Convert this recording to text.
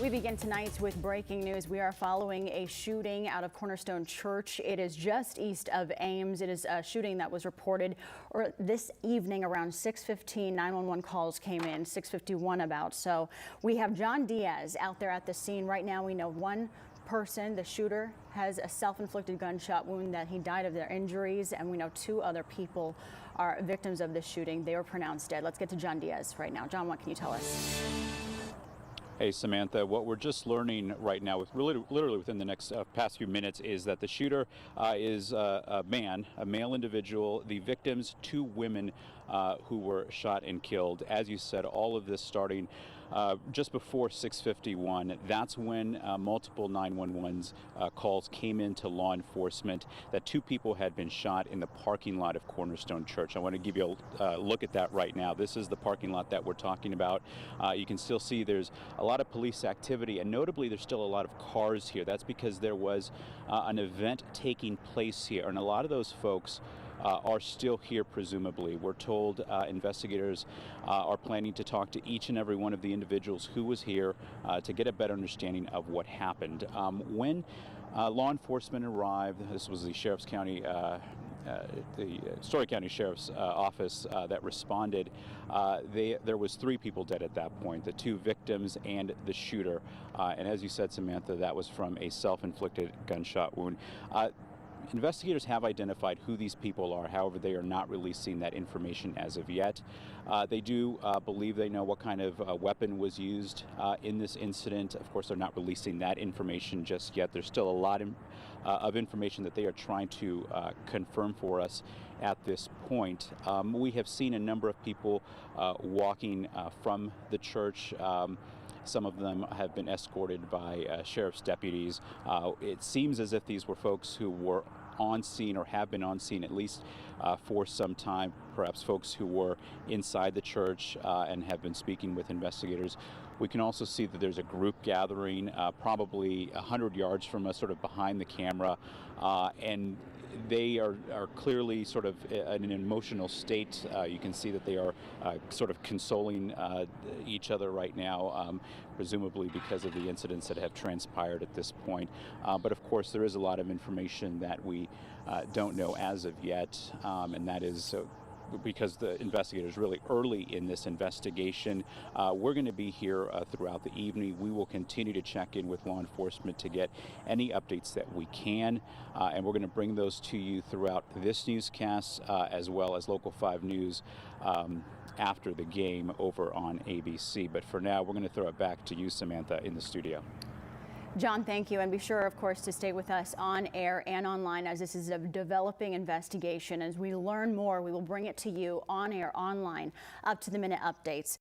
We begin tonight with breaking news. We are following a shooting out of Cornerstone Church. It is just east of Ames. It is a shooting that was reported this evening around 6:15. 911 calls came in 6:51 about. So we have John Diaz out there at the scene right now. We know one person, the shooter, has a self-inflicted gunshot wound that he died of their injuries, and we know two other people are victims of this shooting. They were pronounced dead. Let's get to John Diaz right now. John, what can you tell us? Hey, Samantha, what we're just learning right now, literally within the next past few minutes, is that the shooter is a male individual. The victims, two women who were shot and killed. As you said, all of this starting just before 6:51. That's when multiple 911 calls came into law enforcement that two people had been shot in the parking lot of Cornerstone Church. I want to give you a look at that right now. This is the parking lot that we're talking about. You can still see there's a lot of police activity, and notably there's still a lot of cars here. That's because there was an event taking place here, and a lot of those folks are still here, presumably. We're told investigators are planning to talk to each and every one of the individuals who was here to get a better understanding of what happened. When law enforcement arrived, this was the Sheriff's County the Story County Sheriff's Office that responded. There was three people dead at that point, the two victims and the shooter. And as you said, Samantha, that was from a self-inflicted gunshot wound. Investigators have identified who these people are. However, they are not releasing that information as of yet. They do believe they know what kind of weapon was used in this incident. Of course, they're not releasing that information just yet. There's still a lot of information that they are trying to confirm for us at this point. We have seen a number of people walking from the church. Some of them have been escorted by sheriff's deputies. It seems as if these were folks who were on scene or have been on scene at least for some time, perhaps folks who were inside the church and have been speaking with investigators. We can also see that there's a group gathering probably 100 yards from us, sort of behind the camera, and they are clearly sort of in an emotional state. You can see that they are sort of consoling each other right now, presumably because of the incidents that have transpired at this point. But of course, there is a lot of information that we don't know as of yet, and that is because the investigators really early in this investigation. We're going to be here throughout the evening. We will continue to check in with law enforcement to get any updates that we can, and we're going to bring those to you throughout this newscast as well as Local 5 News after the game over on ABC. But for now, we're going to throw it back to you, Samantha, in the studio. John, thank you. And be sure, of course, to stay with us on air and online as this is a developing investigation. As we learn more, we will bring it to you on air, online, up to the minute updates.